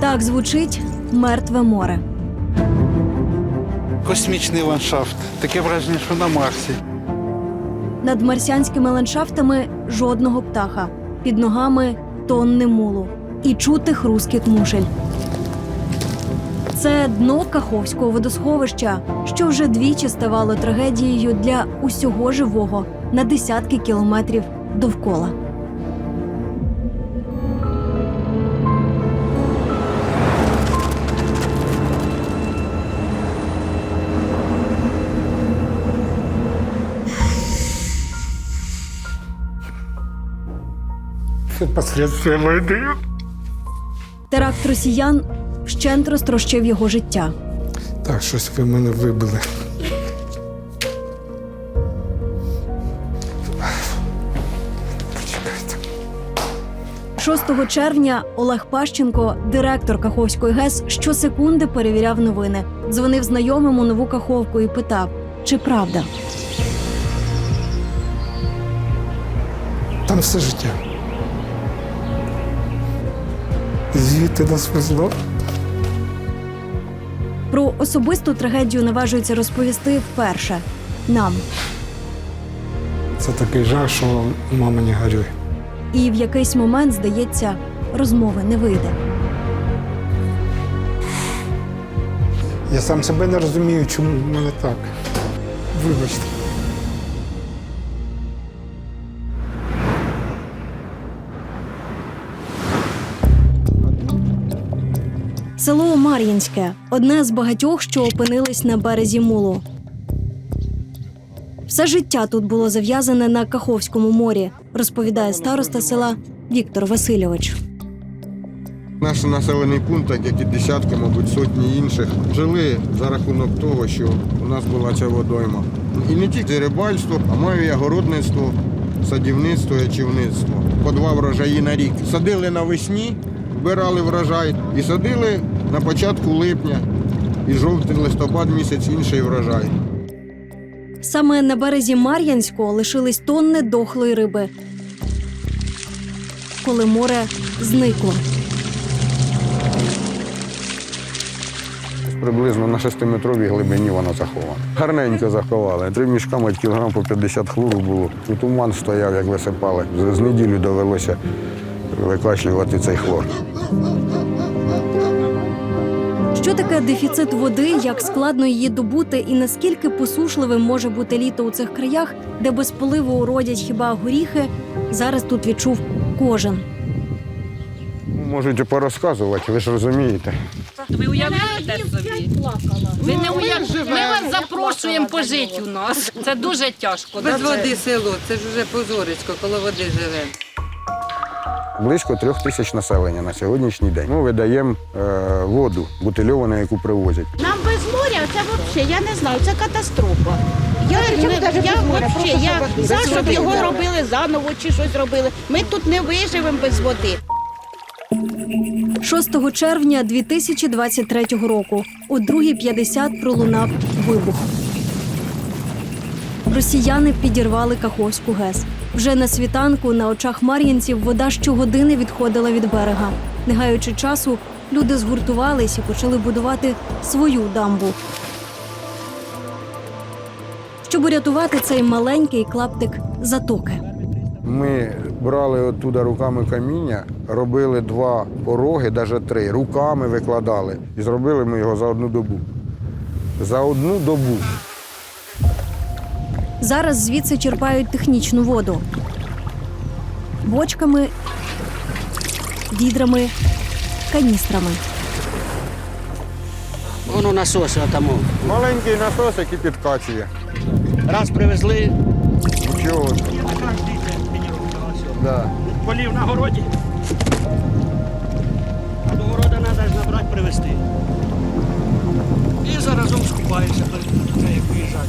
Так звучить «Мертве море». Космічний ландшафт. Таке враження, що на Марсі. Над марсіанськими ландшафтами жодного птаха. Під ногами тонни мулу. І чути хрускіт мушель. Це дно Каховського водосховища, що вже двічі ставало трагедією для усього живого на десятки кілометрів довкола. Це последствия війни. Теракт росіян вщент розтрощив його життя. Так, щось ви мене вибили. Почекайте. 6 червня Олег Пащенко, директор Каховської ГЕС, щосекунди перевіряв новини. Дзвонив знайомим у Нову Каховку і питав, чи правда. Там все життя. Звідти нас везло. Про особисту трагедію наважується розповісти вперше нам. Це такий жах, що мама не горюй. І в якийсь момент, здається, розмови не вийде. Я сам себе не розумію, чому в мене так. Вибачте. Село Мар'їнське – одне з багатьох, що опинились на березі мулу. Все життя тут було зав'язане на Каховському морі, розповідає староста села Віктор Васильович. Наш населений пункт, так як і десятки, мабуть, сотні інших, жили за рахунок того, що у нас була ця водойма. І не тільки рибальство, а маю я городництво, садівництво, ячівництво. По 2 врожаї на рік. Садили навесні, збирали врожай і садили на початку липня. І жовтий, листопад місяць інший врожай. Саме на березі Мар'янського лишились тонни дохлої риби, коли море зникло. Приблизно на 6-метровій глибині вона захована. Гарненько заховали. 3 мішка, мать, кілограм по 50 хлору було. Тут туман стояв, як висипали. З неділю довелося викашлювати цей хлор. Що таке дефіцит води, як складно її добути і наскільки посушливим може бути літо у цих краях, де без поливу уродять хіба горіхи, зараз тут відчув кожен. Можете порозказувати, ви ж розумієте. Ви уявляєте собі? Ви не уявляєте. Ми вас запрошуємо пожити у нас. Це дуже тяжко. Без води село, це ж вже позорицько, коло води живе. Близько 3000 населення на сьогоднішній день. Ми видаємо воду бутильовану, яку привозять. Нам без моря це взагалі, я не знаю, це катастрофа. За, щоб його робили заново чи щось робили. Ми тут не виживемо без води. 6 червня 2023 року о 2:50 пролунав вибух. Росіяни підірвали Каховську ГЕС. Вже на світанку на очах мар'їнців вода щогодини відходила від берега. Не гаючи часу, люди згуртувались і почали будувати свою дамбу. Щоб урятувати цей маленький клаптик затоки. Ми брали оттуда руками каміння, робили 2 пороги, навіть 3, руками викладали. І зробили ми його за 1 добу. За 1 добу. Зараз звідси черпають технічну воду. Бочками, відрами, каністрами. Воно насоси отамо. Маленький насос, який підкачує. Раз привезли. Нічого. Да. Полів на городі. А до города треба ж набрати, привезти. І заразом скупаюся, перед як виїжджати.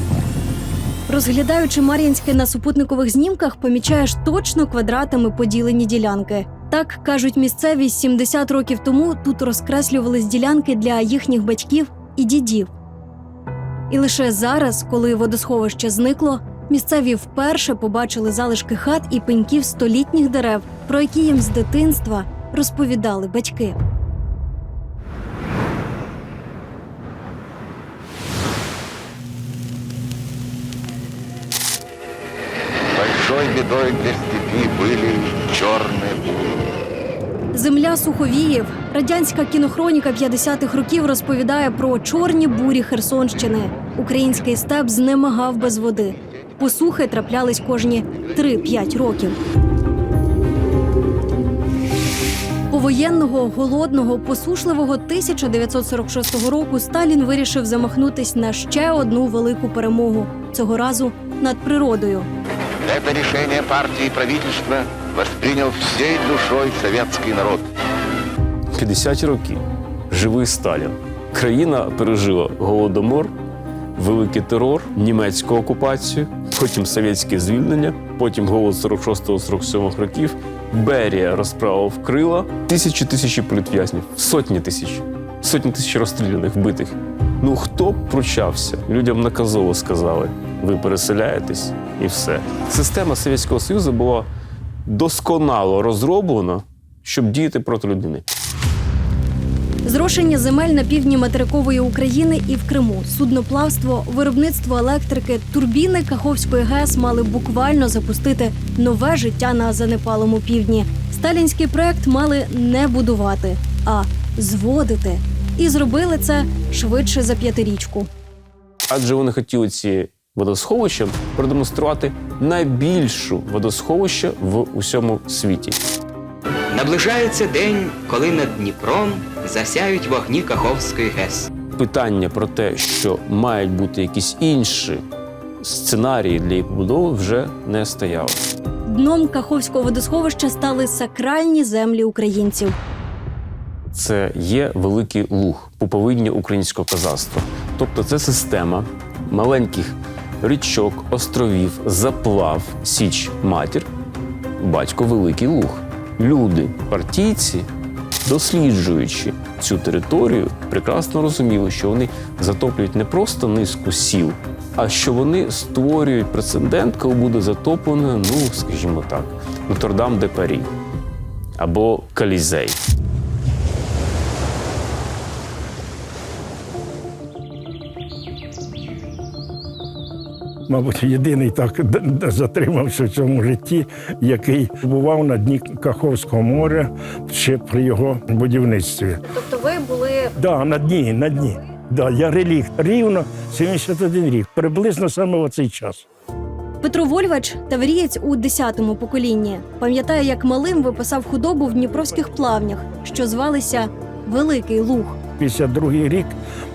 Розглядаючи Мар'їнське на супутникових знімках, помічаєш точно квадратами поділені ділянки. Так, кажуть місцеві, 70 років тому тут розкреслювались ділянки для їхніх батьків і дідів. І лише зараз, коли водосховище зникло, місцеві вперше побачили залишки хат і пеньків столітніх дерев, про які їм з дитинства розповідали батьки. едой для степи были черные бури. Земля суховіїв. Радянська кінохроніка 50-х років розповідає про чорні бурі Херсонщини. Український степ знемагав без води. Посухи траплялись кожні 3-5 років. Повоєнного, голодного, посушливого 1946 року Сталін вирішив замахнутись на ще одну велику перемогу. Цього разу над природою. Это решение партии и правительства воспринял всей душой советский народ. 50 років. Живий Сталін. Країна пережила Голодомор, великий терор, німецьку окупацію, потім совєтське звільнення, потім голод 46-47 років, Берія розправив крила, тисячі політв'язнів, сотні тисяч розстріляних, вбитих. Ну хто б пручався? Людям наказово сказали, ви переселяєтесь і все. Система Совєтського Союзу була досконало розроблена, щоб діяти проти людини. Зрошення земель на півдні материкової України і в Криму, судноплавство, виробництво електрики, турбіни Каховської ГЕС мали буквально запустити нове життя на занепалому півдні. Сталінський проект мали не будувати, а зводити. І зробили це швидше за 5-річку. Адже вони хотіли ці водосховища продемонструвати найбільшу водосховище в усьому світі. Наближається день, коли над Дніпром засяють вогні Каховської ГЕС. Питання про те, що мають бути якісь інші сценарії для її побудови, вже не стояло. Дном Каховського водосховища стали сакральні землі українців. Це є великий луг, пуповидня українського козацтва. Тобто це система маленьких річок, островів, заплав, січ, матір, батько великий луг. Люди, партійці, досліджуючи цю територію, прекрасно розуміли, що вони затоплюють не просто низку сіл, а що вони створюють прецедент, коли буде затоплено, скажімо так, Нотр-Дам-де-Парі або Колізей. Мабуть, єдиний так затримався в цьому житті, який бував на дні Каховського моря ще при його будівництві. Тобто ви були... Так, на дні. Да, я релікт. Рівно 71 рік. Приблизно саме в цей час. Петро Вольвач – таврієць у 10-му поколінні. Пам'ятає, як малим випасав худобу в дніпровських плавнях, що звалися Великий Луг. 52-й рік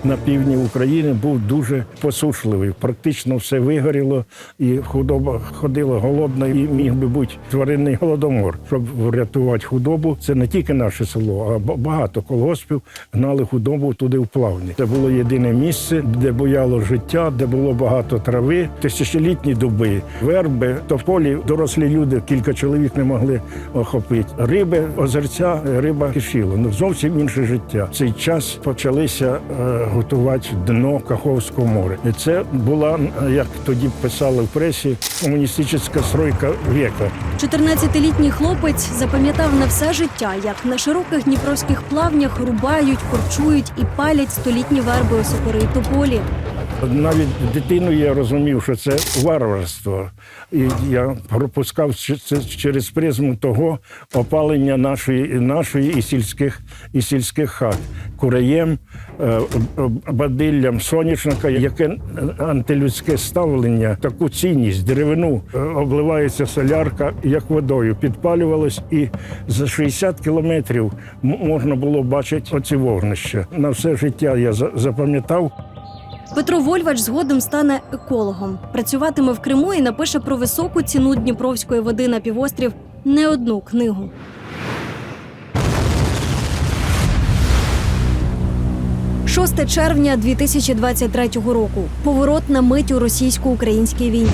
на півдні України був дуже посушливий. Практично все вигоріло, і худоба ходила голодна, і міг би бути тваринний голодомор. Щоб врятувати худобу, це не тільки наше село, а багато колгоспів гнали худобу туди в плавні. Це було єдине місце, де буяло життя, де було багато трави, тисячолітні дуби, верби, тополі, дорослі люди, кілька чоловік не могли охопити. Риби, озерця, риба кишіла. Зовсім інше життя. В цей час почалися готувати дно Каховського моря. І це була, як тоді писали в пресі, комуністична стройка віка. 14-літній хлопець запам'ятав на все життя, як на широких дніпровських плавнях рубають, корчують і палять столітні верби, осокори й тополі. Навіть дитиною я розумів, що це варварство. І я пропускав це через призму того опалення нашої і сільських хат. Куреєм, бадиллям соняшника, яке антилюдське ставлення, таку цінність, деревину, обливається солярка, як водою, підпалювалось, і за 60 кілометрів можна було бачити оці вогнища. На все життя я запам'ятав. Петро Вольвач згодом стане екологом. Працюватиме в Криму і напише про високу ціну дніпровської води на півострів не одну книгу. «6 червня 2023 року. Поворотна мить у російсько-українській війні.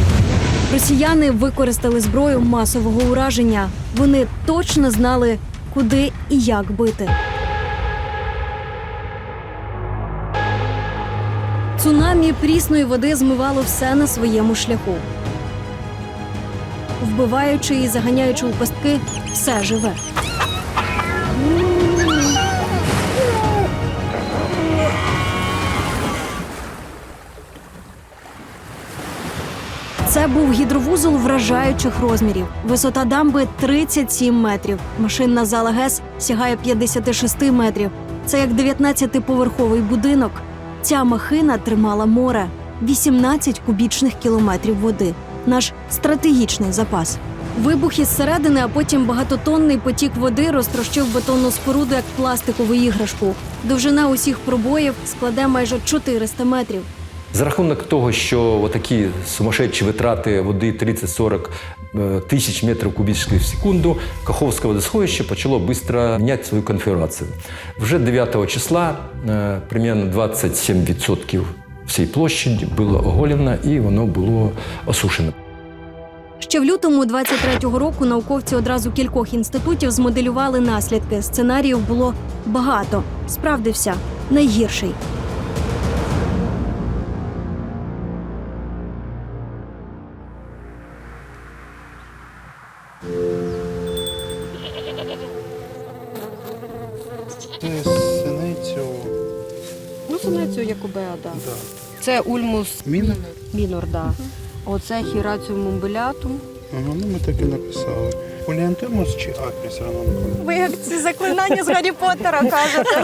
Росіяни використали зброю масового ураження. Вони точно знали, куди і як бити. Цунамі прісної води змивало все на своєму шляху, вбиваючи і заганяючи у пастки все живе. Це був гідровузол вражаючих розмірів. Висота дамби – 37 метрів. Машинна зала ГЕС сягає 56 метрів. Це як 19-поверховий будинок. Ця махина тримала море – 18 кубічних кілометрів води. Наш стратегічний запас. Вибух із середини, а потім багатотонний потік води розтрощив бетонну споруду як пластикову іграшку. Довжина усіх пробоїв складе майже 400 метрів. За рахунок того, що такі сумасшедші витрати води 30-40 тисяч метрів кубічних в секунду, Каховське водосховище почало швидко міняти свою конфігурацію. Вже 9 числа приблизно 27% всієї площі було оголено і воно було осушено. Ще в лютому 23-го року науковці одразу кількох інститутів змоделювали наслідки. Сценаріїв було багато. Справдився найгірший. Синицю. Ну, синицю Якубеа, да. Да. Це ульмус Мінор? мінор, да. Оце хіраціум умбелятум. Ага, ну ми так і написали. Поліантимус чи апіс ранункум? Ви як ці заклинання з Гаррі Поттера кажете.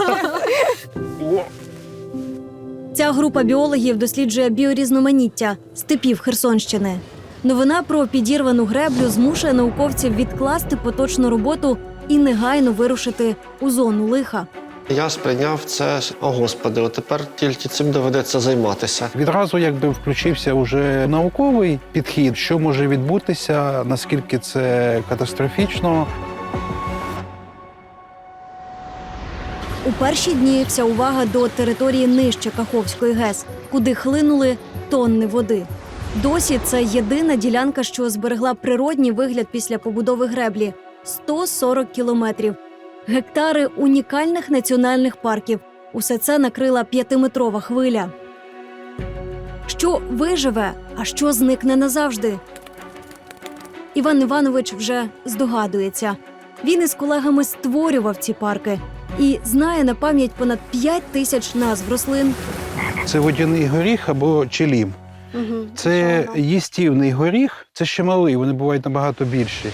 Ця група біологів досліджує біорізноманіття степів Херсонщини. Новина про підірвану греблю змушує науковців відкласти поточну роботу і негайно вирушити у зону лиха. Я сприйняв це, о господи, от тепер тільки цим доведеться займатися. Відразу якби включився вже науковий підхід, що може відбутися, наскільки це катастрофічно. У перші дні вся увага до території нижче Каховської ГЕС, куди хлинули тонни води. Досі це єдина ділянка, що зберегла природній вигляд після побудови греблі – 140 кілометрів. Гектари унікальних національних парків. Усе це накрила 5-метрова хвиля. Що виживе, а що зникне назавжди? Іван Іванович вже здогадується. Він із колегами створював ці парки і знає на пам'ять понад 5 тисяч назв рослин. Це водяний горіх або челім. Це їстівний горіх, це ще малий, вони бувають набагато більші.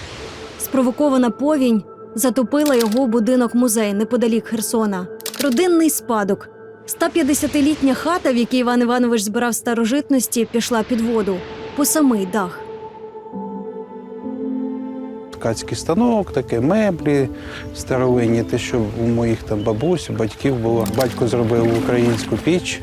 Спровокована повінь затопила його будинок-музей неподалік Херсона. Родинний спадок. 150-літня хата, в якій Іван Іванович збирав старожитності, пішла під воду. По самий дах. Ткацький станок, таке меблі старовинні, те, що у моїх там бабусь, батьків було. Батько зробив українську піч.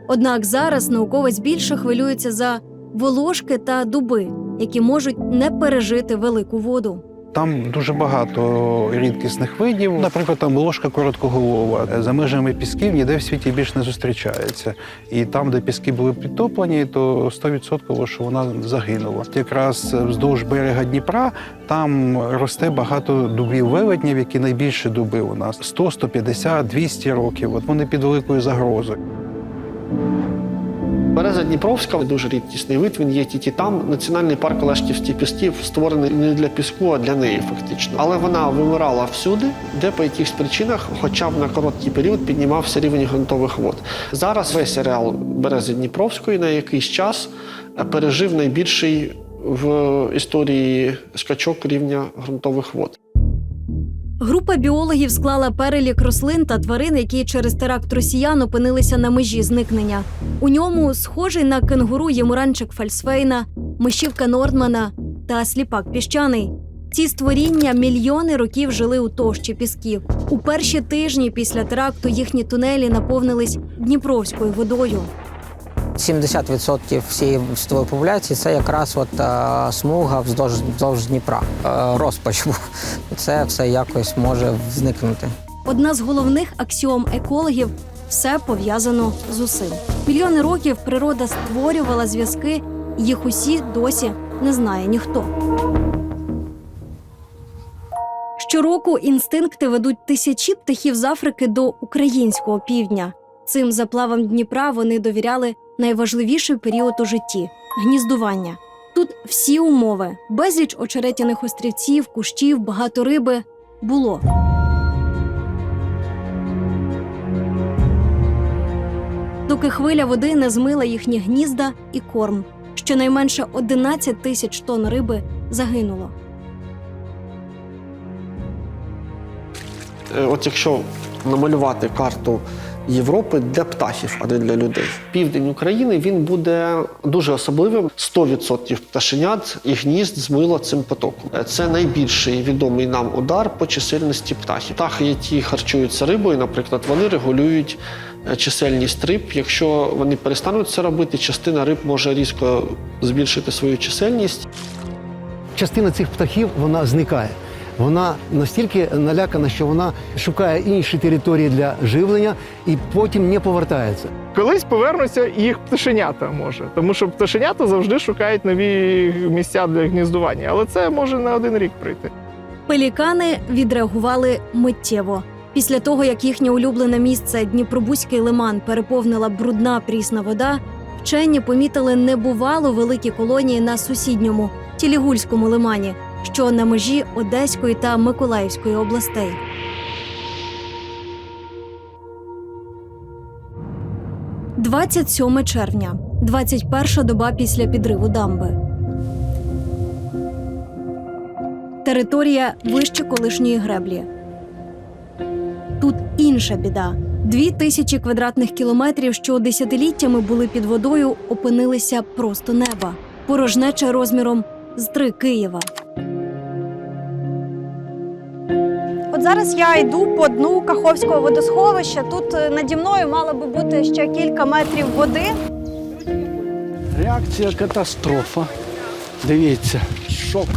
Однак зараз науковець більше хвилюється за волошки та дуби, які можуть не пережити велику воду. Там дуже багато рідкісних видів. Наприклад, там ложка короткоголова. За межами пісків ніде в світі більш не зустрічається. І там, де піски були підтоплені, то 100% що вона загинула. Якраз вздовж берега Дніпра там росте багато дубів велетнів, які найбільші дуби у нас. 100, 150, 200 років. От вони під великою загрозою. Береза Дніпровська – дуже рідкісний вид, він є тільки там. Національний парк Олешківських пісків створений не для піску, а для неї фактично. Але вона вимирала всюди, де по якихось причинах, хоча б на короткий період, піднімався рівень ґрунтових вод. Зараз весь ареал Берези Дніпровської на якийсь час пережив найбільший в історії скачок рівня ґрунтових вод. Група біологів склала перелік рослин та тварин, які через теракт росіян опинилися на межі зникнення. У ньому схожий на кенгуру ємуранчик Фальсфейна, мишівка Нордмана та сліпак піщаний. Ці створіння мільйони років жили у товщі пісків. У перші тижні після теракту їхні тунелі наповнились Дніпровською водою. 70% всієї світової популяції – це якраз смуга вздовж Дніпра. Розпач. Це все якось може зникнути. Одна з головних аксіом екологів – все пов'язано з усім. Мільйони років природа створювала зв'язки, їх усі досі не знає ніхто. Щороку інстинкти ведуть тисячі птахів з Африки до українського півдня. Цим заплавам Дніпра вони довіряли найважливіший період у житті – гніздування. Тут всі умови – безліч очеретяних острівців, кущів, багато риби – було. Доки хвиля води не змила їхні гнізда і корм. Щонайменше 11 тисяч тонн риби загинуло. От якщо намалювати карту Європи для птахів, а не для людей. Південь України, він буде дуже особливим. 100% пташенят і гнізд змило цим потоком. Це найбільший відомий нам удар по чисельності птахів. Птахи, які харчуються рибою, наприклад, вони регулюють чисельність риб. Якщо вони перестануть це робити, частина риб може різко збільшити свою чисельність. Частина цих птахів, вона зникає. Вона настільки налякана, що вона шукає інші території для живлення і потім не повертається. Колись повернуться їх пташенята, може. Тому що пташенята завжди шукають нові місця для гніздування. Але це може на один рік прийти. Пелікани відреагували миттєво. Після того, як їхнє улюблене місце Дніпробузький лиман переповнила брудна прісна вода, вчені помітили небувало великі колонії на сусідньому Тілігульському лимані, що на межі Одеської та Миколаївської областей. – 27 червня, 21-ша доба після підриву дамби. Територія вище колишньої греблі. Тут інша біда. 2000 квадратних кілометрів, що десятиліттями були під водою, опинилися просто неба. Порожнеча розміром з 3 Києва. От зараз я йду по дну Каховського водосховища. Тут наді мною мало би бути ще кілька метрів води. Реакція катастрофа. Дивіться, шок.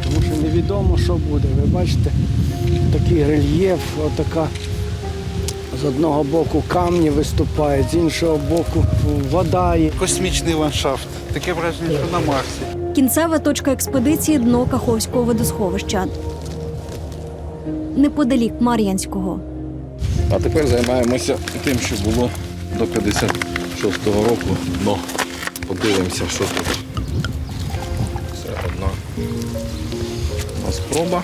Тому що невідомо, що буде. Ви бачите, такий рельєф, отака з одного боку камні виступають, з іншого боку вода є. Космічний ландшафт. Таке враження, що на Марсі. Кінцева точка експедиції – дно Каховського водосховища. Неподалік Мар'янського. А тепер займаємося тим, що було до 56-го року. Дно. Подивимося, що тут. Це одна спроба.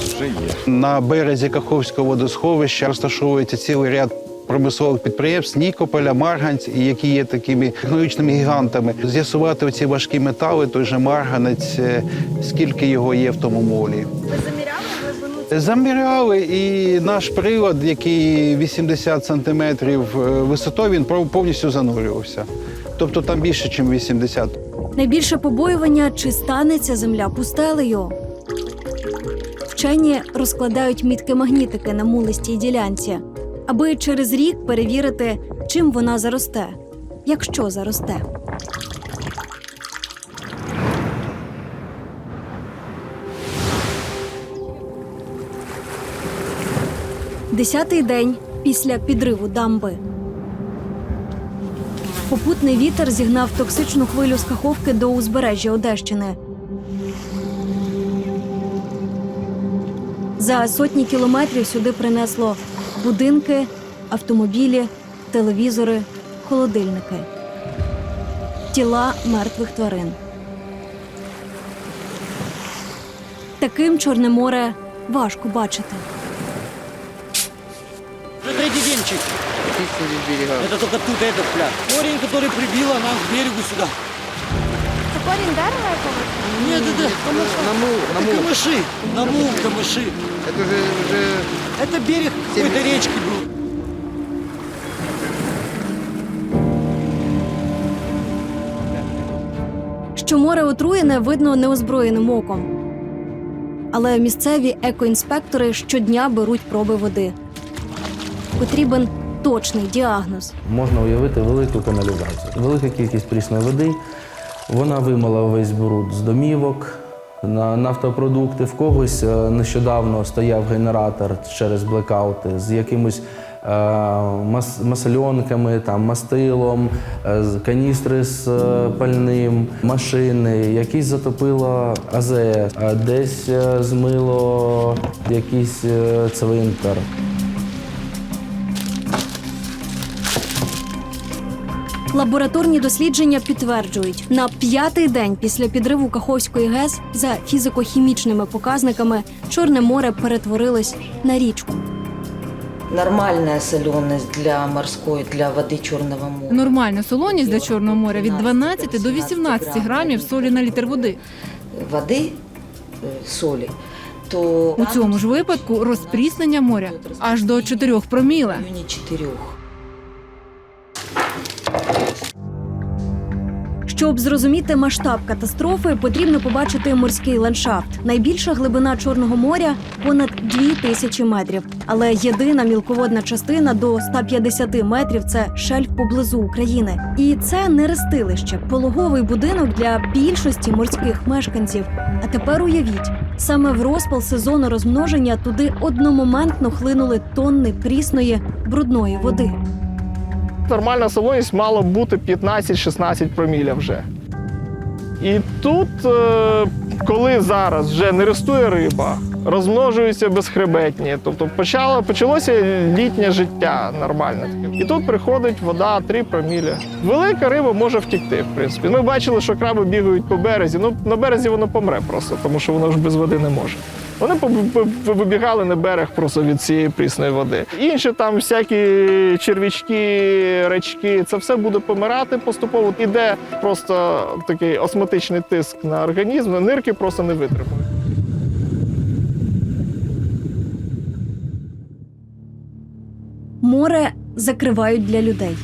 Вже є. На березі Каховського водосховища розташовується цілий ряд промислових підприємств Нікополя, Марганець, які є такими технологічними гігантами. З'ясувати оці важкі метали, той же марганець, скільки його є в тому молі. Ви заміряли глибину? Заміряли, і наш прилад, який 80 сантиметрів висотою, він повністю занурювався. Тобто там більше, ніж 80. Найбільше побоювання – чи станеться земля пустелею. Вчені розкладають мітки-магнітики на мулистій ділянці, аби через рік перевірити, чим вона заросте, якщо заросте. Десятий день після підриву дамби. Попутний вітер зігнав токсичну хвилю з Каховки до узбережжя Одещини. За сотні кілометрів сюди принесло будинки, автомобілі, телевізори, холодильники. Тіла мертвих тварин. Таким Чорне море важко бачити. Это третий денчик. Это только тут этот пляж. Корень, который прибило нам к берегу сюда. Це корінь дерева якогось? Нет, это камыши. Намул, камыши. Это же уже... Это берег какой-то речки был. Що море отруєне, видно неозброєним оком. Але місцеві екоінспектори щодня беруть проби води. Потрібен точний діагноз. Можна уявити велику каналізацію. Велика кількість прісної води. Вона вимила весь бруд з домівок, на нафтопродукти. В когось нещодавно стояв генератор через блекаути з якимось масленками, там, мастилом, каністри з пальним, машини, якісь затопило АЗС, десь змило якийсь цвинтар. Лабораторні дослідження підтверджують, на 5-й день після підриву Каховської ГЕС за фізико-хімічними показниками Чорне море перетворилось на річку. Нормальная соленость для морской, для воды Черного моря. Нормальна солоність для Чорного моря від 12 до 18 грамів солі на літр води. Води, солі, то У цьому ж випадку розпріснення моря аж до 4 проміла. 4. Щоб зрозуміти масштаб катастрофи, потрібно побачити морський ландшафт. Найбільша глибина Чорного моря – понад 2000 метрів. Але єдина мілководна частина до 150 метрів – це шельф поблизу України. І це не рестилище, пологовий будинок для більшості морських мешканців. А тепер уявіть, саме в розпал сезону розмноження туди одномоментно хлинули тонни прісної, брудної води. Нормальна солоність мала б бути 15-16 проміля вже. І тут, коли зараз вже не рестує риба, розмножуються безхребетні, тобто почалося літнє життя нормальне. І тут приходить вода 3 проміля. Велика риба може втекти, в принципі. Ми бачили, що краби бігають по березі. Ну, на березі воно помре просто, тому що воно ж без води не може. Вони вибігали на берег просто від цієї прісної води. Інші там всякі черв'ячки, рачки, це все буде помирати поступово. Іде просто такий осмотичний тиск на організм, нирки просто не витримують. Море закривають для людей.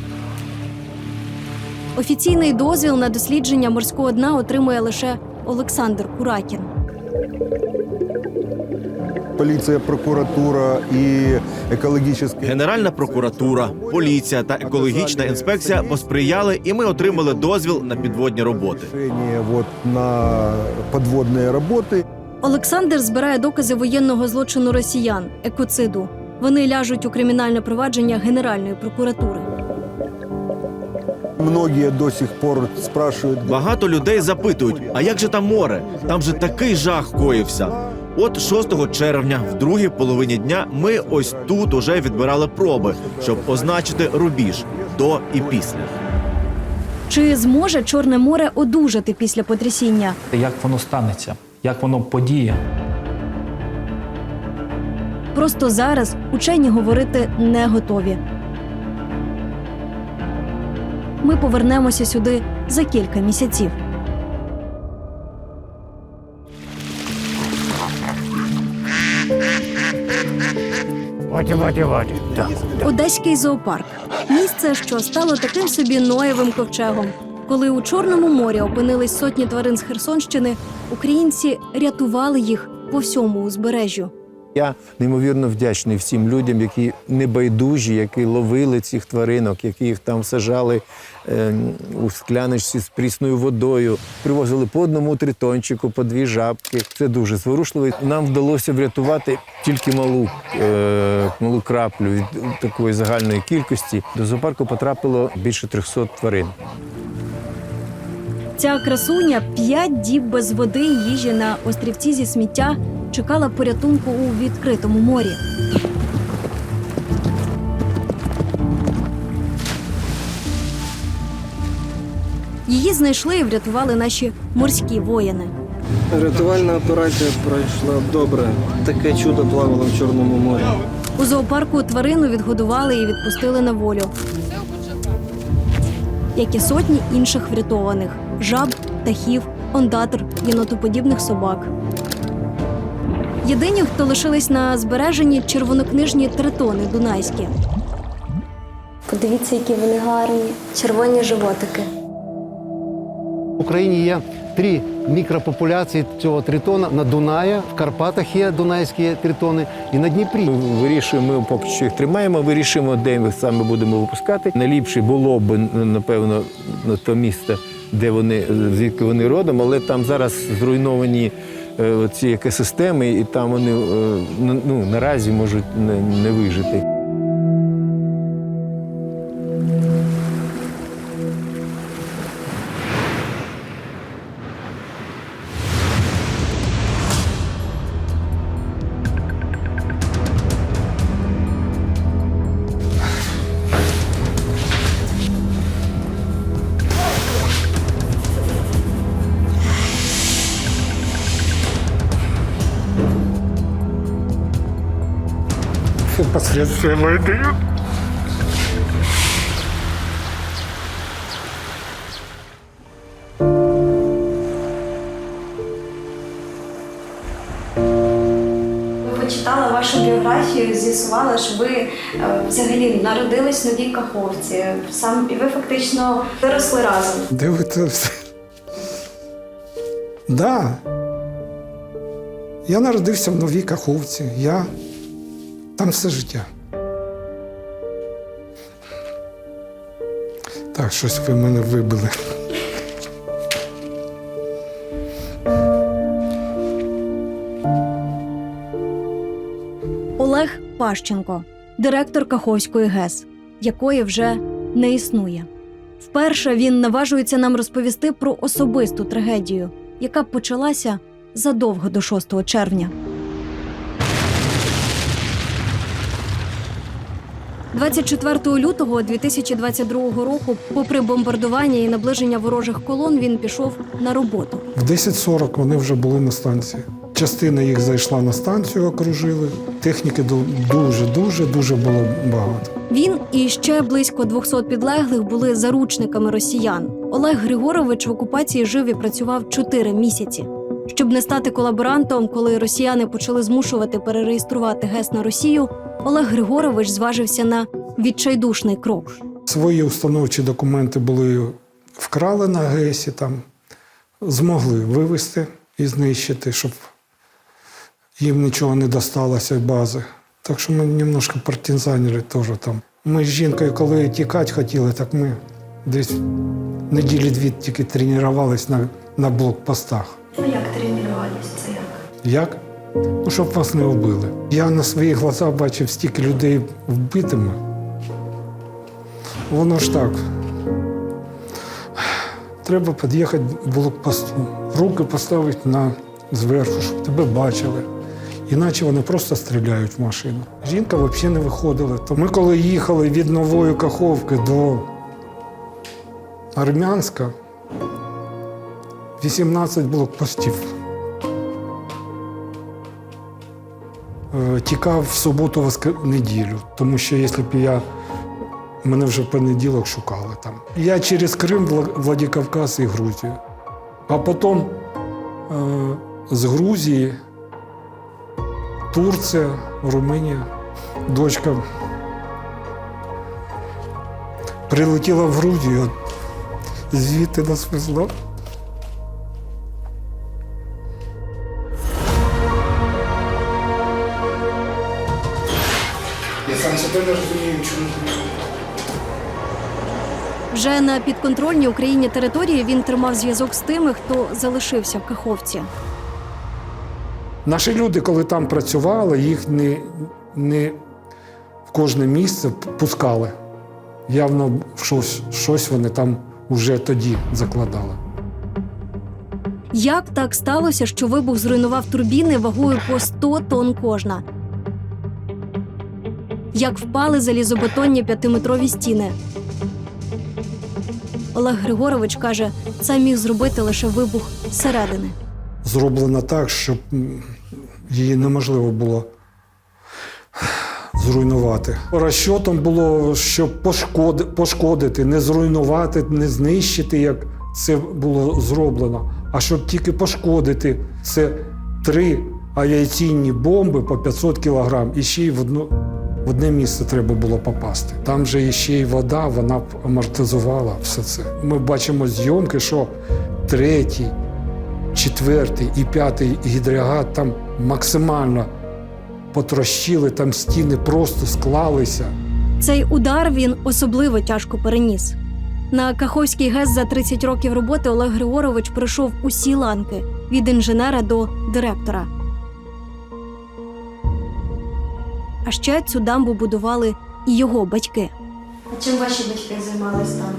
Офіційний дозвіл на дослідження морського дна отримує лише Олександр Куракін. Поліція, прокуратура і екологічна... Генеральна прокуратура, поліція та екологічна інспекція посприяли, і ми отримали дозвіл на підводні роботи. На підводні роботи. Олександр збирає докази воєнного злочину росіян – екоциду. Вони ляжуть у кримінальне провадження Генеральної прокуратури. Многі до сих пор спрашують. Багато людей запитують, а як же там море? Там же такий жах коївся. От 6 червня, в другій половині дня, ми ось тут уже відбирали проби, щоб означити рубіж до і після. Чи зможе Чорне море одужати після потрясіння? Як воно станеться? Як воно подіє? Просто зараз учені говорити не готові. Ми повернемося сюди за кілька місяців. Одеський зоопарк – місце, що стало таким собі Ноєвим ковчегом. Коли у Чорному морі опинились сотні тварин з Херсонщини, українці рятували їх по всьому узбережжю. Я неймовірно вдячний всім людям, які небайдужі, які ловили цих тваринок, які їх там сажали у скляночці з прісною водою, привозили по одному тритончику, по 2 жабки. Це дуже зворушливо. Нам вдалося врятувати тільки малу краплю від такої загальної кількості. До зоопарку потрапило більше 300 тварин. Ця красуня 5 діб без води і їжі на острівці зі сміття чекала порятунку у відкритому морі. Її знайшли і врятували наші морські воїни. Рятувальна операція пройшла добре. Таке чудо плавало в Чорному морі. У зоопарку тварину відгодували і відпустили на волю. Як і сотні інших врятованих – жаб, птахів, ондатр, єнотоподібних собак. Єдині, хто лишились на збереженні – червонокнижні тритони дунайські. Подивіться, які вони гарні. Червоні животики. В Україні є 3 мікропопуляції цього тритона. На Дунаї, в Карпатах є дунайські тритони і на Дніпрі. Ми вирішуємо, ми поки що їх тримаємо, вирішуємо, де ми саме будемо випускати. Найліпше було б, напевно, на то місце, звідки вони родом, але там зараз зруйновані ці екосистеми, і там вони наразі можуть не вижити. последствия войны. Почитала вашу біографію, з'ясувала, що ви взагалі народились в Новій Каховці. І ви фактично виросли разом. Дивитися. Да. Я народився в Новій Каховці. Я там все життя. Так, щось ви мене вибили. Олег Пащенко, директор Каховської ГЕС, якої вже не існує. Вперше він наважується нам розповісти про особисту трагедію, яка почалася задовго до 6 червня. 24 лютого 2022 року, попри бомбардування і наближення ворожих колон, він пішов на роботу. В 10:40 вони вже були на станції. Частина їх зайшла на станцію, окружили. Техніки дуже було багато. Він і ще близько 200 підлеглих були заручниками росіян. Олег Григорович в окупації жив і працював 4 місяці. Щоб не стати колаборантом, коли росіяни почали змушувати перереєструвати ГЕС на Росію, Олег Григорович зважився на відчайдушний крок. Свої установчі документи були вкрали на ГЕСі, там змогли вивезти і знищити, щоб їм нічого не досталося бази. Так що ми немножко партизанили теж там. Ми з жінкою, коли тікати хотіли, так ми десь неділі-дві тільки тренувалися на блокпостах. Ну як тренувалися? Це як? Як? Ну, щоб вас не вбили. Я на свої глаза бачив стільки людей вбитими. Воно ж так. Треба під'їхати до блокпосту, руки поставити зверху, щоб тебе бачили. Іначе вони просто стріляють в машину. Жінка взагалі не виходила. То ми коли їхали від Нової Каховки до Армянська, 18 блокпостів. Тікав в суботу, неділю, тому що якщо б мене вже в понеділок шукали там. Я через Крим, Владикавказ і Грузію. А потім з Грузії, Турція, Румунія. Дочка прилетіла в Грузію, звідти нас везла. Я сам себе не розумію, чому. Вже на підконтрольній Україні території він тримав зв'язок з тими, хто залишився в Каховці. Наші люди, коли там працювали, їх не в кожне місце пускали. Явно щось вони там вже тоді закладали. Як так сталося, що вибух зруйнував турбіни вагою по 100 тонн кожна? Як впали залізобетонні 5-метрові стіни? Олег Григорович каже, це міг зробити лише вибух зсередини. Зроблено так, щоб її неможливо було зруйнувати. Розчотом було, щоб пошкодити, не зруйнувати, не знищити, як це було зроблено, а щоб тільки пошкодити. Це 3 авіаційні бомби по 500 кілограм, і ще й в одне місце треба було попасти. Там же ще й вода, вона амортизувала все це. Ми бачимо зйомки, що 3-й, 4-й і 5-й гідроагрегат там максимально потрощили, там стіни просто склалися. Цей удар він особливо тяжко переніс. На Каховський ГЕС за 30 років роботи Олег Григорович пройшов усі ланки – від інженера до директора. А ще цю дамбу будували і його батьки. А чим ваші батьки займалися там?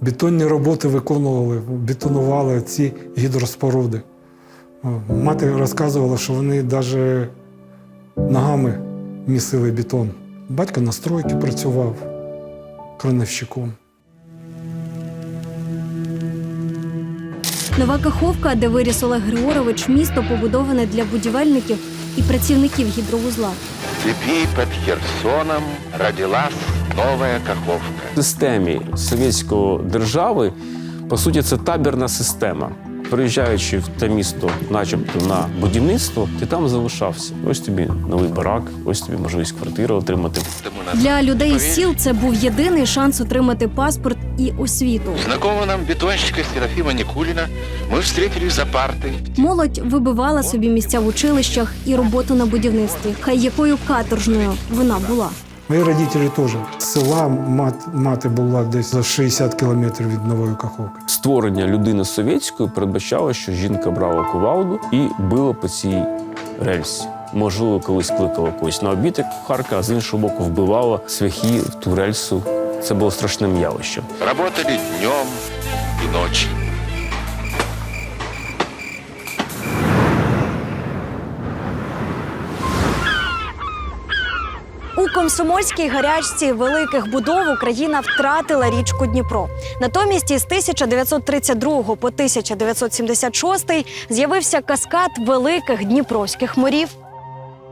Бетонні роботи виконували, бетонували ці гідроспоруди. Мати розказувала, що вони навіть ногами місили бетон. Батько на стройці працював крановщиком. Нова Каховка, де виріс Олег Григорович, місто побудоване для будівельників, і працівників гідровузла. В степи под Херсоном родилась новая Каховка. В системі совєтської держави, по суті, це табірна система. Приїжджаючи в те місто, начебто на будівництво, ти там залишався. Ось тобі новий барак, ось тобі можливість квартири отримати. Для людей із сіл це був єдиний шанс отримати паспорт і освіту. Знакомого нам бетонщика Серафима Никулина мы встретили за партой. Молодь вибивала собі місця в училищах і роботу на будівництві. Хай якою каторжною вона була. Мої родителі теж. З села мати була десь за 60 кілометрів від Нової Каховки. Створення людини совєтської передбачало, що жінка брала кувалду і била по цій рельсі. Можливо, колись кликала когось на обід, як кухарка, а з іншого боку вбивала свяхи в ту рельсу. Це було страшним явищем. Работали днем и ночью. У комсомольській гарячці великих будов Україна втратила річку Дніпро. Натомість із 1932 по 1976 з'явився каскад великих дніпровських морів.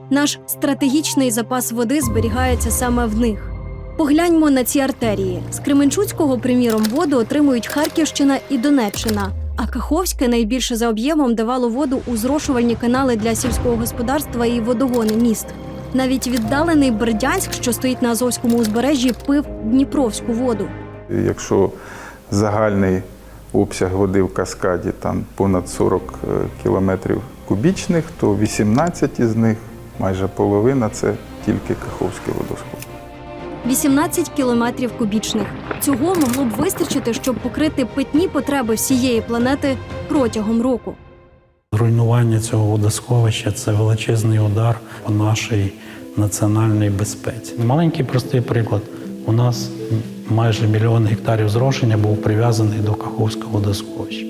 Наш стратегічний запас води зберігається саме в них. Погляньмо на ці артерії. З Кременчуцького, приміром, воду отримують Харківщина і Донеччина, а Каховське найбільше за об'ємом давало воду у зрошувальні канали для сільського господарства і водогони міст. Навіть віддалений Бердянськ, що стоїть на Азовському узбережжі, пив дніпровську воду. Якщо загальний обсяг води в каскаді там понад 40 кілометрів кубічних, то 18 із них, майже половина, це тільки Каховський водосхов. 18 кілометрів кубічних. Цього могло б вистачити, щоб покрити питні потреби всієї планети протягом року. Руйнування цього водосховища – це величезний удар по нашій національній безпеці. Маленький простий приклад. У нас майже 1 мільйон гектарів зрошення був прив'язаний до Каховського водосховища.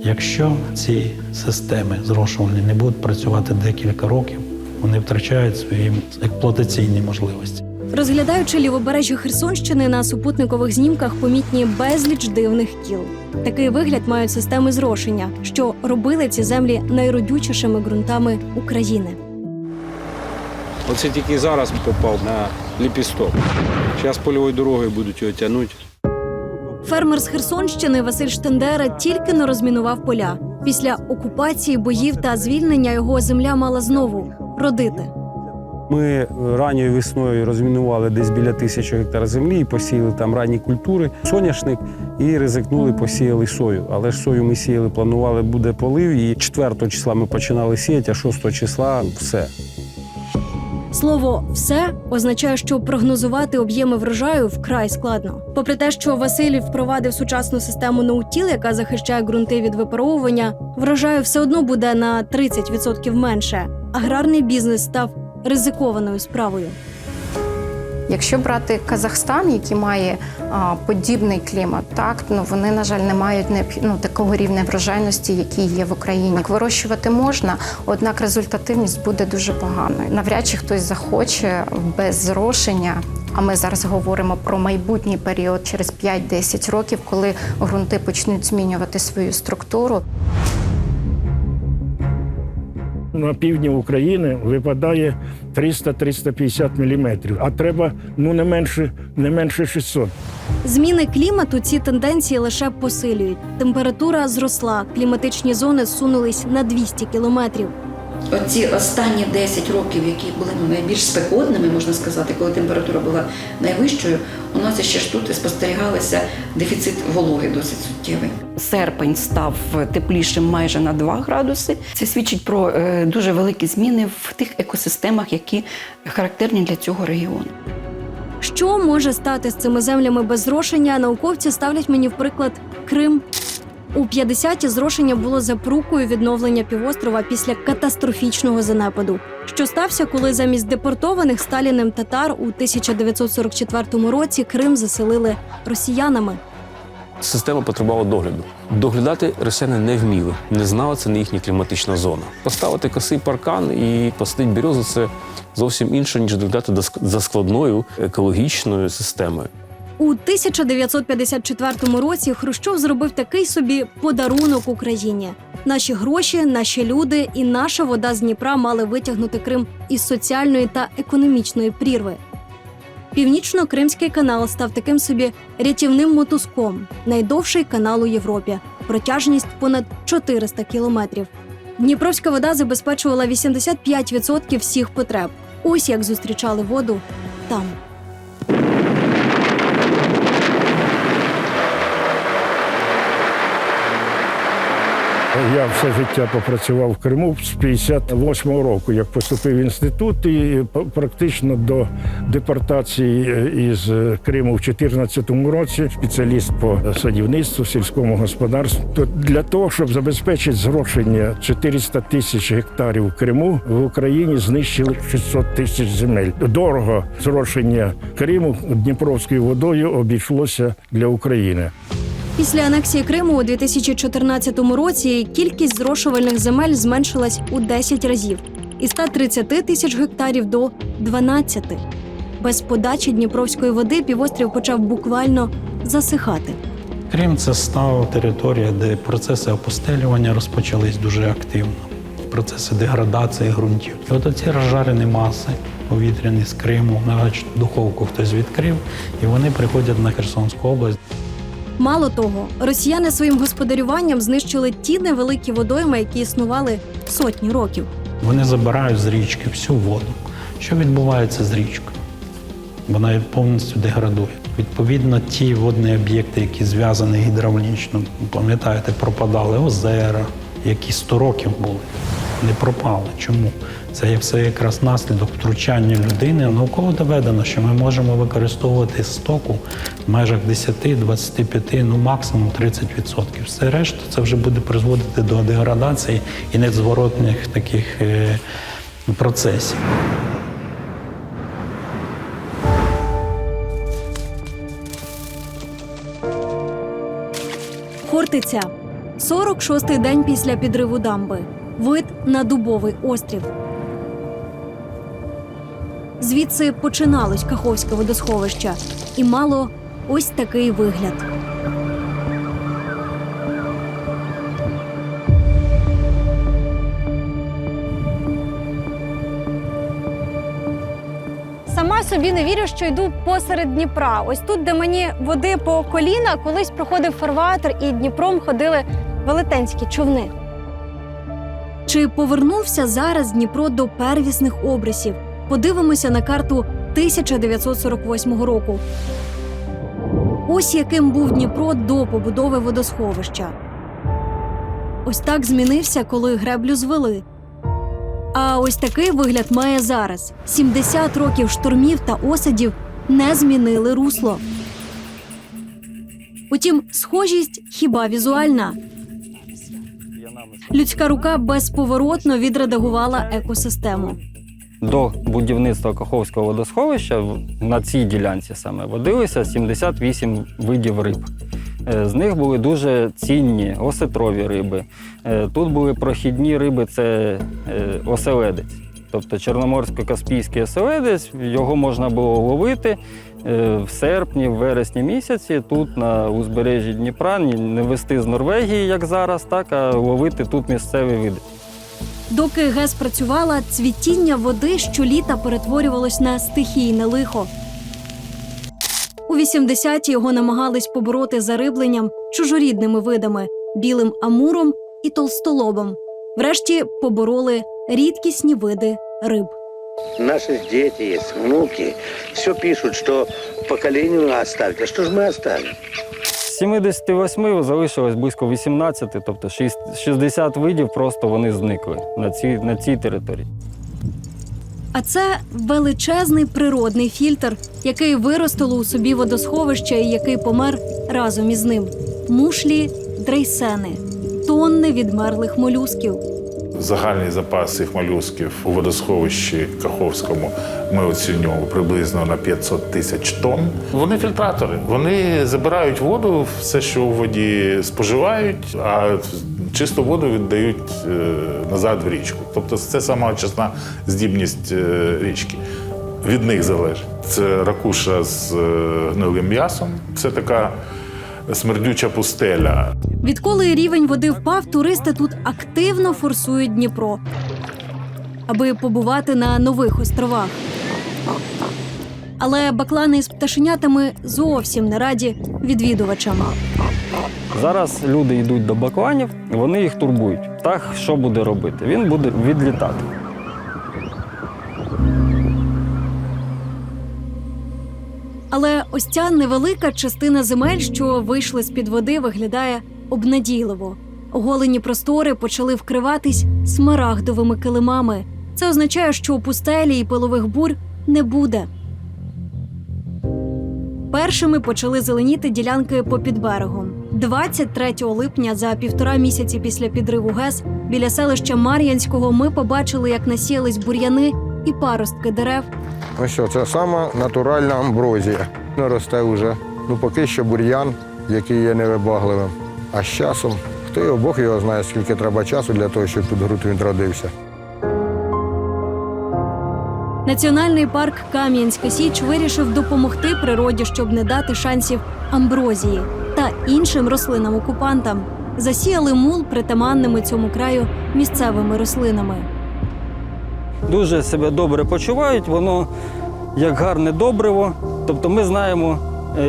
Якщо ці системи зрошувальні не будуть працювати декілька років, вони втрачають свої експлуатаційні можливості. Розглядаючи лівобережжя Херсонщини, на супутникових знімках помітні безліч дивних кіл. Такий вигляд мають системи зрошення, що робили ці землі найродючішими ґрунтами України. Оце тільки зараз попав на ліпісток. Зараз польовою дорогою будуть його тягнути. Фермер з Херсонщини Василь Штендера тільки не розмінував поля. Після окупації, боїв та звільнення його земля мала знову родити. Ми ранньою весною розмінували десь біля 1000 гектар землі і посіяли там ранні культури, соняшник, і ризикнули, посіяли сою. Але ж сою ми сіяли, планували, буде полив, і 4 числа ми починали сіяти, а 6 числа – все. Слово «все» означає, що прогнозувати об'єми врожаю вкрай складно. Попри те, що Василь впровадив сучасну систему ноутіл, яка захищає ґрунти від випаровування, врожаю все одно буде на 30% менше. Аграрний бізнес став ризикованою справою. Якщо брати Казахстан, який має подібний клімат, вони, на жаль, не мають такого рівня врожайності, який є в Україні. Вирощувати можна, однак результативність буде дуже поганою. Навряд чи хтось захоче без зрошення, а ми зараз говоримо про майбутній період через 5-10 років, коли ґрунти почнуть змінювати свою структуру. На півдні України випадає 300-350 мм, а треба не менше 600. Зміни клімату ці тенденції лише посилюють. Температура зросла, кліматичні зони зсунулись на 200 кілометрів. Оці останні 10 років, які були найбільш спекотними, можна сказати, коли температура була найвищою, у нас ще ж тут спостерігалося дефіцит вологи досить суттєвий. Серпень став теплішим майже на 2 градуси. Це свідчить про дуже великі зміни в тих екосистемах, які характерні для цього регіону. Що може стати з цими землями без зрошення, науковці ставлять мені в приклад Крим. У 50-ті зрошення було запорукою відновлення півострова після катастрофічного занепаду, що стався, коли замість депортованих Сталіним татар у 1944 році Крим заселили росіянами. Система потребувала догляду. Доглядати росіяни не вміли, не знали, це не їхня кліматична зона. Поставити косий паркан і посадити березу – це зовсім інше, ніж доглядати за складною екологічною системою. У 1954 році Хрущов зробив такий собі подарунок Україні. Наші гроші, наші люди і наша вода з Дніпра мали витягнути Крим із соціальної та економічної прірви. Північно-Кримський канал став таким собі рятівним мотузком, найдовший канал у Європі, протяжність понад 400 кілометрів. Дніпровська вода забезпечувала 85% всіх потреб. Ось як зустрічали воду там. Я все життя попрацював в Криму з 58-го року, як поступив в інститут, і практично до депортації із Криму в 2014 році спеціаліст по садівництву, сільському господарству. То для того, щоб забезпечити зрошення 400 тисяч гектарів в Криму, в Україні знищили 600 тисяч земель. Дорого зрошення Криму Дніпровською водою обійшлося для України. Після анексії Криму у 2014 році кількість зрошувальних земель зменшилась у 10 разів – із 130 тисяч гектарів до 12. Без подачі Дніпровської води півострів почав буквально засихати. Крим – це стала територія, де процеси опустелювання розпочались дуже активно. Процеси деградації ґрунтів. І от оці розжарені маси повітряні з Криму, навіть духовку хтось відкрив, і вони приходять на Херсонську область. Мало того, росіяни своїм господарюванням знищили ті невеликі водойми, які існували сотні років. Вони забирають з річки всю воду. Що відбувається з річкою? Вона повністю деградує. Відповідно, ті водні об'єкти, які зв'язані гідравлічно, пам'ятаєте, пропадали озера, які 100 років були, не пропали. Чому? Це є все якраз наслідок втручання людини. Науково доведено, що ми можемо використовувати стоку в межах 10-25, ну максимум 30%. Все решта це вже буде призводити до деградації і незворотних таких процесів. Хортиця. 46-й день після підриву дамби. Вид на Дубовий острів. Звідси починалось Каховське водосховище і мало ось такий вигляд. Сама собі не вірю, що йду посеред Дніпра. Ось тут, де мені води по коліна, колись проходив фарватер і Дніпром ходили велетенські човни. Чи повернувся зараз Дніпро до первісних обрисів? Подивимося на карту 1948 року. Ось яким був Дніпро до побудови водосховища. Ось так змінився, коли греблю звели. А ось такий вигляд має зараз. 70 років штормів та осадів не змінили русло. Утім, схожість хіба візуальна. Людська рука безповоротно відредагувала екосистему. До будівництва Каховського водосховища на цій ділянці саме водилися 78 видів риб. З них були дуже цінні осетрові риби. Тут були прохідні риби – це оселедець. Тобто чорноморсько-каспійський оселедець, його можна було ловити в серпні, в вересні місяці, тут на узбережжі Дніпра, не везти з Норвегії, як зараз, так, а ловити тут місцеві види. Доки ГЕС працювала, цвітіння води щоліта перетворювалось на стихійне лихо. У 80-ті його намагались побороти зарибленням чужорідними видами – білим амуром і толстолобом. Врешті побороли рідкісні види риб. Наши дети есть, внуки, все пишут, что поколению оставить. А что же мы оставим? З 78 залишилось близько 18, тобто 60 видів просто вони зникли на цій території. А це величезний природний фільтр, який виростило у собі водосховище і який помер разом із ним. Мушлі, дрейсени, тонни відмерлих молюсків. Загальний запас цих молюсків у водосховищі Каховському ми оцінюємо приблизно на 500 тисяч тонн. Вони фільтратори, вони забирають воду, все, що у воді споживають, а чисту воду віддають назад в річку. Тобто це сама очисна здібність річки. від них залежить. Це ракуша з гнилим м'ясом. Це така смердюча пустеля. Відколи рівень води впав, туристи тут активно форсують Дніпро, аби побувати на нових островах. Але баклани з пташенятами зовсім не раді відвідувачам. Зараз люди йдуть до бакланів, вони їх турбують. Птах що буде робити? Він буде відлітати. Але ось ця невелика частина земель, що вийшли з-під води, виглядає обнадійливо. Оголені простори почали вкриватись смарагдовими килимами. Це означає, що пустелі і пилових бурь не буде. Першими почали зеленіти ділянки попід берегом. 23 липня, за 1,5 місяці після підриву ГЕС, біля селища Мар'янського ми побачили, як насіялись бур'яни і паростки дерев. Ось що, це сама натуральна амброзія. Не росте вже. Поки що бур'ян, який є невибагливим. А з часом, Бог його знає, скільки треба часу для того, щоб тут ґрунт відродився. Національний парк Кам'янська Січ вирішив допомогти природі, щоб не дати шансів амброзії та іншим рослинам-окупантам. Засіяли мул притаманними цьому краю місцевими рослинами. Дуже себе добре почувають, воно як гарне добриво. Тобто ми знаємо,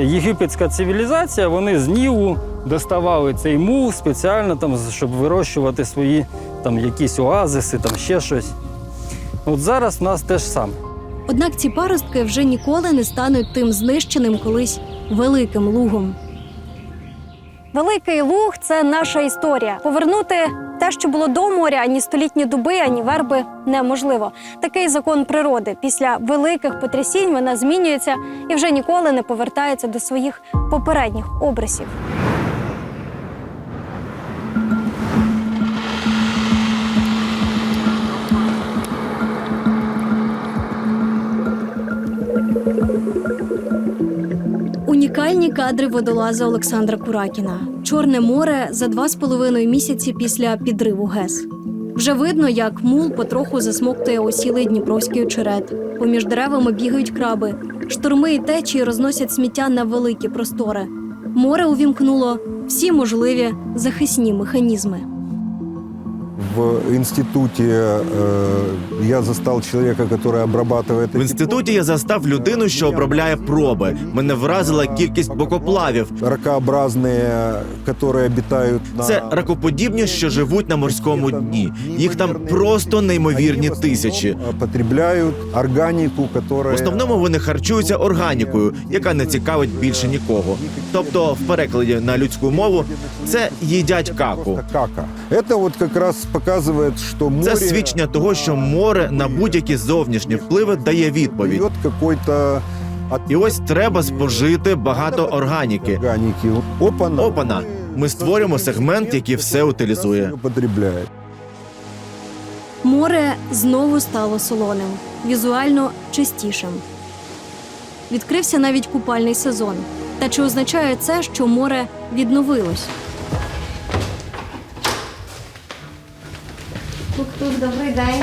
єгипетська цивілізація, вони з Нілу доставали цей мул спеціально, щоб вирощувати свої якісь оазиси, ще щось. От зараз в нас те ж саме. Однак ці паростки вже ніколи не стануть тим знищеним колись великим лугом. Великий Луг – це наша історія. Повернути те, що було до моря, ані столітні дуби, ані верби неможливо. Такий закон природи. Після великих потрясінь вона змінюється і вже ніколи не повертається до своїх попередніх обрисів. Унікальні кадри водолаза Олександра Куракіна. Чорне море за 2,5 місяці після підриву ГЕС. Вже видно, як мул потроху засмоктує осілий дніпровський очерет. Поміж деревами бігають краби. Шторми і течії розносять сміття на великі простори. Море увімкнуло всі можливі захисні механізми. В институте я застал человека, который обрабатывает... В інституті я застав людину, що обробляє проби. Мене вразила кількість бокоплавів. Ракообразні, які обітають на... Це ракоподібні, що живуть на морському дні. Їх там просто неймовірні тисячі. Потребляють органіку, яка... В основному вони харчуються органікою, яка не цікавить більше нікого. Тобто, в перекладі на людську мову, це їдять каку. Це от якраз показує, що море... Це свідчення того, що море на будь-які зовнішні впливи дає відповідь. І ось треба спожити багато органіки. Опана. Ми створюємо сегмент, який все утилізує. Море знову стало солоним, візуально чистішим. Відкрився навіть купальний сезон. Та чи означає це, що море відновилось? Тук-тук, добрий день.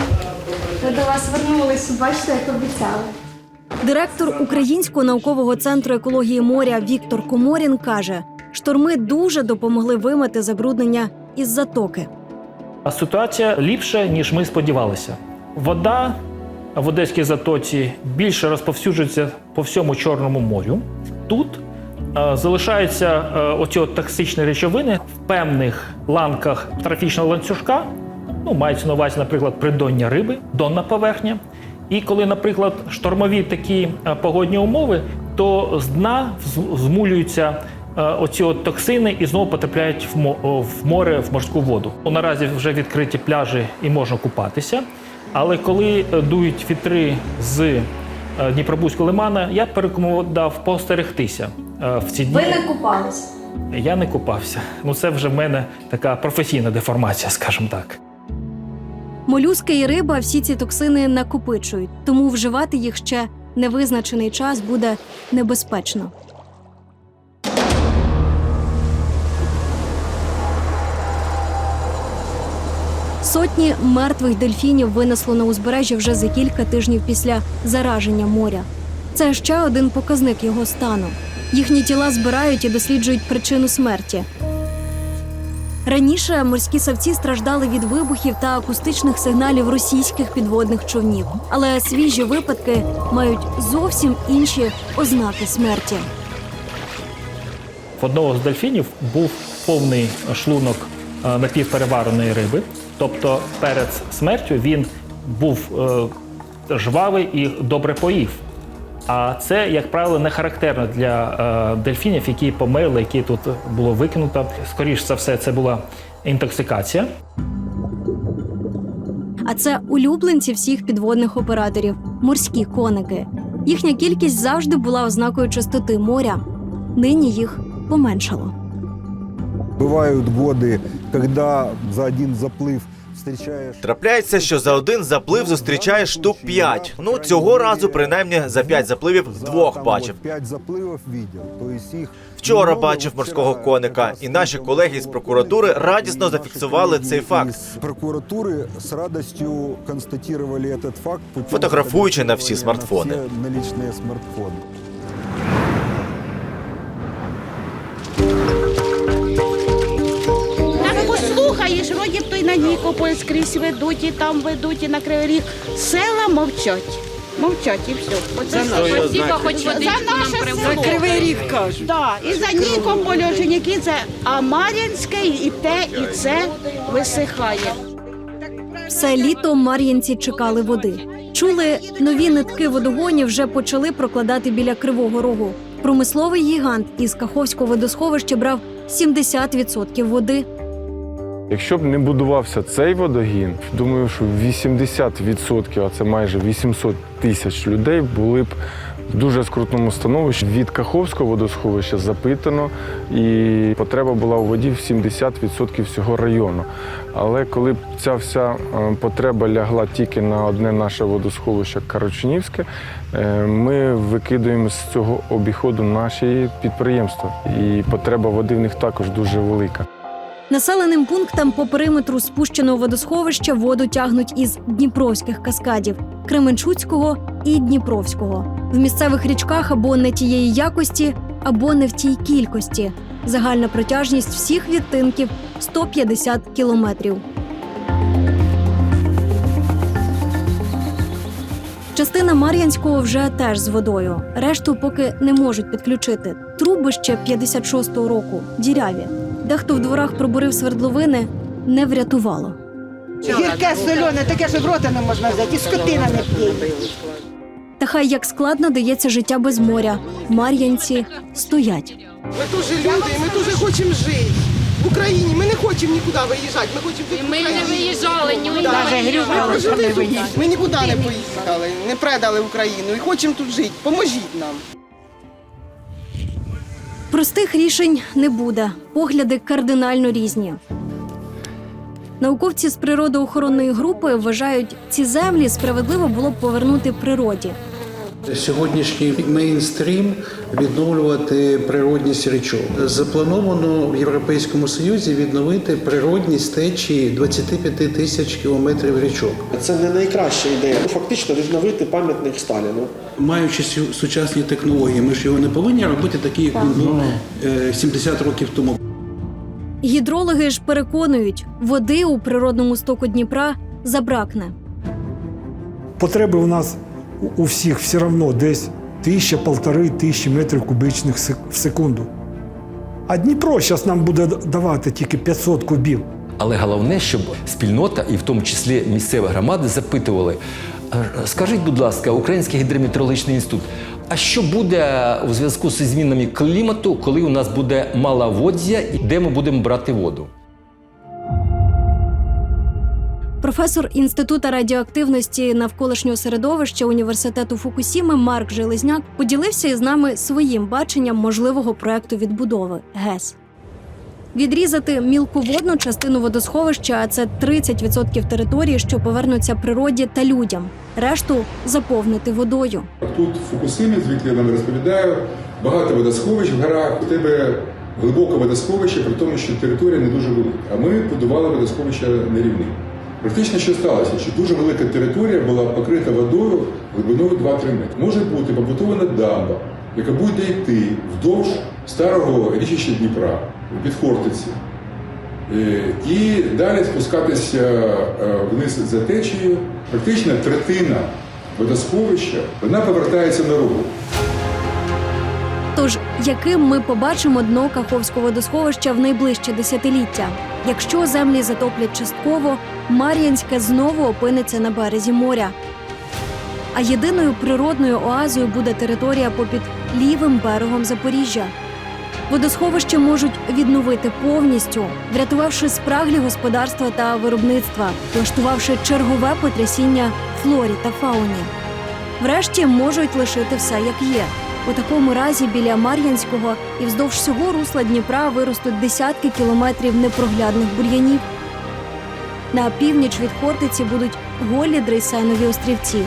Ми до вас вернулись, бачите, як обіцяли. Директор Українського наукового центру екології моря Віктор Коморін каже, шторми дуже допомогли вимити забруднення із затоки. Ситуація ліпша, ніж ми сподівалися. Вода в Одеській затоці більше розповсюджується по всьому Чорному морю. Тут залишаються оці токсичні речовини в певних ланках трофічного ланцюжка. Мається на увазі, наприклад, придоння риби, донна поверхня. І коли, наприклад, штормові такі погодні умови, то з дна змулюються оці токсини і знову потрапляють в море, в морську воду. Наразі вже відкриті пляжі і можна купатися. Але коли дують вітри з Дніпробузького лимана, я б порекомендував постерегтися в ці дні. Ви не купались? Я не купався. Це вже в мене така професійна деформація, скажімо так. Молюски і риба всі ці токсини накопичують, тому вживати їх ще невизначений час буде небезпечно. Сотні мертвих дельфінів винесло на узбережжя вже за кілька тижнів після зараження моря. Це ще один показник його стану. Їхні тіла збирають і досліджують причину смерті. Раніше морські савці страждали від вибухів та акустичних сигналів російських підводних човнів. Але свіжі випадки мають зовсім інші ознаки смерті. В одного з дельфінів був повний шлунок напівперевареної риби. Тобто перед смертю він був жвавий і добре поїв. А це, як правило, не характерно для дельфінів, які померли, які тут було викинуто. Скоріше за все, це була інтоксикація. А це улюбленці всіх підводних операторів – морські коники. Їхня кількість завжди була ознакою чистоти моря. Нині їх поменшало. Бывают годы, когда за один заплыв встречаешь... Трапляється, що за один заплив зустрічаєш штук 5. Ну, цього разу, принаймні, за 5 запливів двох бачив. 5 заплывов видел, то есть их... Вчора бачив морського коника, і наші колеги з прокуратури радісно зафіксували цей факт. Из прокуратуры с радостью констатировали этот факт, фотографуючи на всі смартфони. На все наличные смартфоны. Послухаєш, вроді б то й на Нікополь скрізь ведуть, і там ведуть, і на Кривий Ріг. Села мовчать. Мовчать і все. Оце за Кривий Ріг кажуть. Так, і за Нікополь, Орджонікідзе, а Мар'їнське і те, і це висихає. Все літо мар'їнці чекали води. Чули, нові нитки водогонів вже почали прокладати біля Кривого Рогу. Промисловий гігант із Каховського водосховища брав 70% води. Якщо б не будувався цей водогін, думаю, що 80%, а це майже 800 тисяч людей, були б в дуже скрутному становищі. Від Каховського водосховища запитано, і потреба була у воді в 70% всього району. Але коли б ця вся потреба лягла тільки на одне наше водосховище Карачунівське, ми викидуємо з цього обіходу наші підприємства. І потреба води в них також дуже велика. Населеним пунктам по периметру спущеного водосховища воду тягнуть із Дніпровських каскадів – Кременчуцького і Дніпровського. В місцевих річках або не тієї якості, або не в тій кількості. Загальна протяжність всіх відтинків – 150 кілометрів. Частина Мар'янського вже теж з водою. Решту поки не можуть підключити. Труби ще 56-го року, діряві. Дехто в дворах пробурив свердловини, не врятувало. Гірке, солене, таке, що в рота не можна взяти, і скотина не п'є. Та хай як складно дається життя без моря. Мар'янці стоять. Ми теж люди, і ми теж хочемо жити. В Україні ми не хочемо нікуди виїжджати, ми хочемо жити в Україні. Ми не виїжджали, нікуди. Ми нікуди не поїхали, не предали Україну і хочемо тут жити. Поможіть нам. Простих рішень не буде. Погляди кардинально різні. Науковці з природоохоронної групи вважають, ці землі справедливо було б повернути природі. Сьогоднішній мейнстрім – відновлювати природність річок. Заплановано в Європейському Союзі відновити природність течії 25 тисяч кілометрів річок. Це не найкраща ідея. Фактично відновити пам'ятник Сталіну. Маючи сучасні технології, ми ж його не повинні робити такі, як він був 70 років тому. Гідрологи ж переконують, води у природному стоку Дніпра забракне. Потреби у нас у всіх все одно десь 1000–1500 метрів кубічних в секунду. А Дніпро зараз нам буде давати тільки 500 кубів. Але головне, щоб спільнота, і в тому числі місцеві громади, запитували: скажіть, будь ласка, Український гідрометеорологічний інститут, а що буде у зв'язку зі змінами клімату, коли у нас буде маловоддя, і де ми будемо брати воду? Професор Інституту радіоактивності навколишнього середовища університету Фукусіми Марк Железняк поділився із нами своїм баченням можливого проекту відбудови ГЕС. Відрізати мілководну частину водосховища, а це 30% території, що повернуться природі та людям. Решту заповнити водою. Тут в Фукусимі, звідки я вам розповідаю, багато водосховищ в горах. У тебе глибоке водосховище, при тому, що територія не дуже велика. А ми будували водосховище нерівні. Практично що сталося, що дуже велика територія була покрита водою глибиною 2-3 метри. Може бути побудована дамба, яка буде йти вдовж старого річища Дніпра від Хортиці. І далі спускатися вниз за течією. Практично третина водосховища, вона повертається на Ругу. Тож, яким ми побачимо дно Каховського водосховища в найближче десятиліття? Якщо землі затоплять частково, Мар'їнське знову опиниться на березі моря. А єдиною природною оазою буде територія попід лівим берегом Запоріжжя. Водосховище можуть відновити повністю, врятувавши спраглі господарства та виробництва, влаштувавши чергове потрясіння флорі та фауні. Врешті можуть лишити все як є. У такому разі біля Мар'їнського і вздовж всього русла Дніпра виростуть десятки кілометрів непроглядних бур'янів. На північ від Хортиці будуть голі дрейсенові острівці,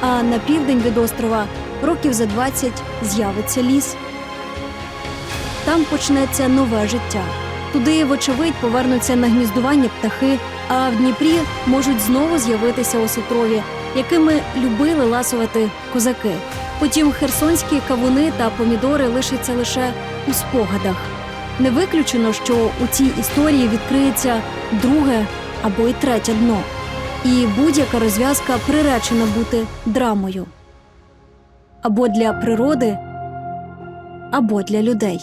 а на південь від острова років за 20 з'явиться ліс. Там почнеться нове життя. Туди, вочевидь, повернуться на гніздування птахи, а в Дніпрі можуть знову з'явитися осетрові, якими любили ласувати козаки. Потім херсонські кавуни та помідори лишаться лише у спогадах. Не виключено, що у цій історії відкриється друге або й третє дно. І будь-яка розв'язка приречена бути драмою. Або для природи, або для людей.